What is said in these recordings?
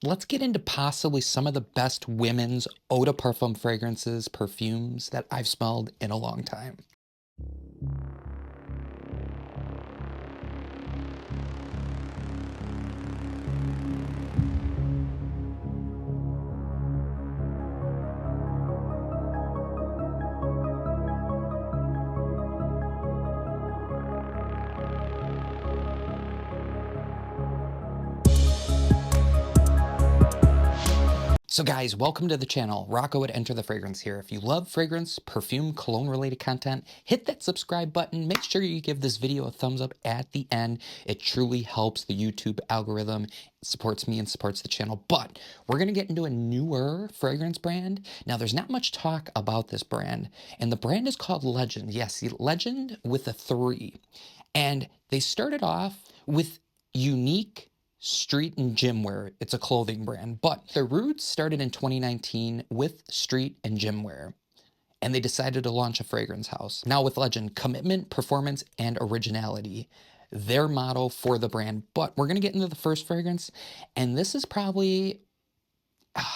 Let's get into possibly some of the best women's eau de parfum fragrances, perfumes that I've smelled in a long time. So guys, welcome to the channel. Rocco at Enter the Fragrance here. If you love fragrance, perfume, cologne related content, hit that subscribe button. Make sure you give this video a thumbs up at the end. It truly helps the YouTube algorithm. It supports me and supports the channel. But we're going to get into a newer fragrance brand. Now there's not much talk about this brand, and the brand is called Legend. Yes, Legend with a 3. And they started off with unique street and gym wear. It's a clothing brand, but their roots started in 2019 with street and gym wear, and they decided to launch a fragrance house. Now with Legend, commitment, performance, and originality, their motto for the brand. But we're gonna get into the first fragrance, and this is probably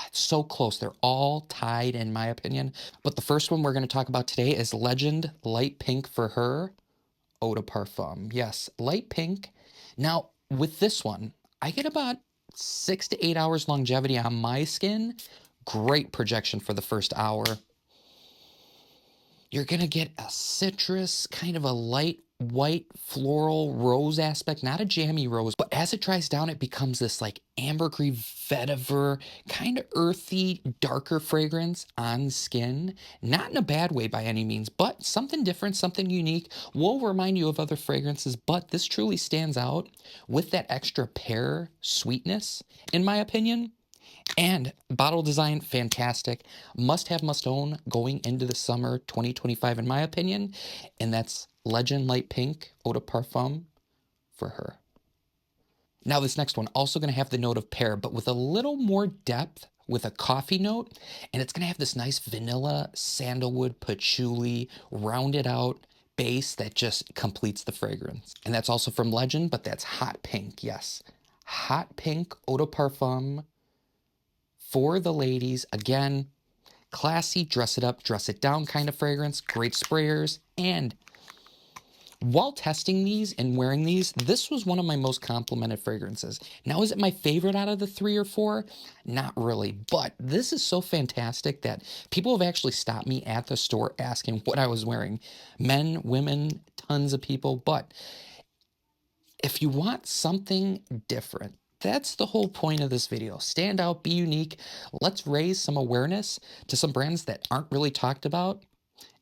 it's so close. They're all tied in my opinion. But the first one we're gonna talk about today is Legend Light Pink for Her Eau de Parfum. Yes, light pink. Now with this one, I get about 6 to 8 hours longevity on my skin. Great projection for the first hour. You're gonna get a citrus, kind of a light white floral rose aspect, not a jammy rose, but as it dries down, it becomes this like ambergris vetiver, kind of earthy, darker fragrance on skin. Not in a bad way by any means, but something different, something unique. Will remind you of other fragrances, but this truly stands out with that extra pear sweetness, in my opinion. And bottle design, fantastic. Must have, must own going into the summer 2025, in my opinion. And that's Legend Light Pink Eau de Parfum for Her. Now, this next one also going to have the note of pear, but with a little more depth with a coffee note. And it's going to have this nice vanilla, sandalwood, patchouli, rounded out base that just completes the fragrance. And that's also from Legend, but that's hot pink. Yes, hot pink Eau de Parfum for the ladies. Again, classy, dress it up, dress it down kind of fragrance, great sprayers. And while testing these and wearing these, this was one of my most complimented fragrances. Now, is it my favorite out of the 3 or 4? Not really, but this is so fantastic that people have actually stopped me at the store asking what I was wearing. Men, women, tons of people. But if you want something different, that's the whole point of this video. Stand out, be unique. Let's raise some awareness to some brands that aren't really talked about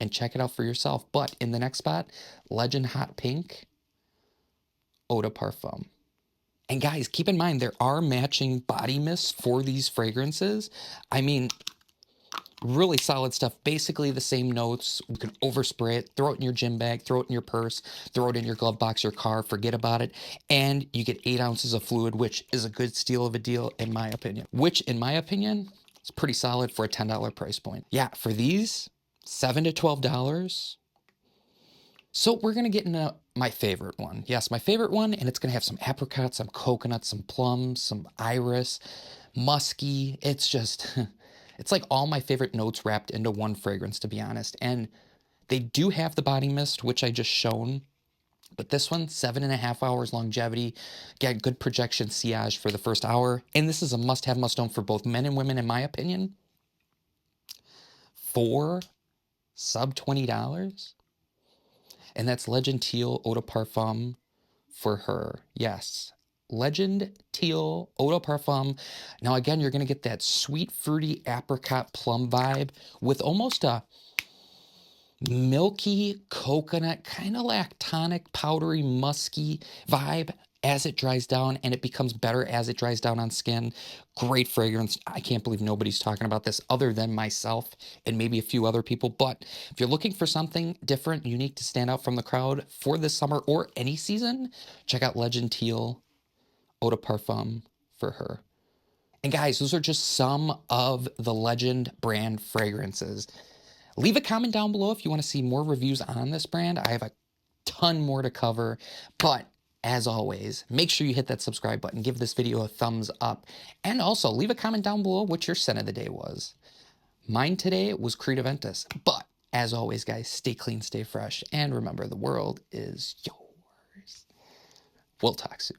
and check it out for yourself. But in the next spot, Legend Hot Pink Eau de Parfum. And guys, keep in mind, there are matching body mists for these fragrances. I mean, really solid stuff. Basically the same notes. You can overspray it, throw it in your gym bag, throw it in your purse, throw it in your glove box, your car, forget about it. And you get 8 ounces of fluid, which is a good steal of a deal in my opinion. Which in my opinion, is pretty solid for a $10 price point. Yeah, for these, $7 to $12. So we're gonna get into my favorite one. Yes, my favorite one, and it's gonna have some apricot, some coconut, some plums, some iris, musky. It's just, it's like all my favorite notes wrapped into one fragrance, to be honest. And they do have the body mist, which I just shown, but this one, 7.5 hours longevity, get good projection sillage for the first hour. And this is a must-have, must-own for both men and women, in my opinion. For sub $20. And that's Legend Teal Eau de Parfum for Her. Yes, Legend Teal Eau de Parfum. Now again, you're going to get that sweet, fruity apricot plum vibe with almost a milky coconut, kind of lactonic, powdery, musky vibe as it dries down, and it becomes better as it dries down on skin. Great fragrance. I can't believe nobody's talking about this other than myself and maybe a few other people. But if you're looking for something different, unique to stand out from the crowd for this summer or any season, check out Legend Teal Eau de Parfum for Her. And guys, those are just some of the Legend brand fragrances. Leave a comment down below if you want to see more reviews on this brand. I have a ton more to cover, but As always, make sure you hit that subscribe button, give this video a thumbs up, and also leave a comment down below what your scent of the day was. Mine today was Creed Aventus, but as always, guys, stay clean, stay fresh, and remember, the world is yours. We'll talk soon.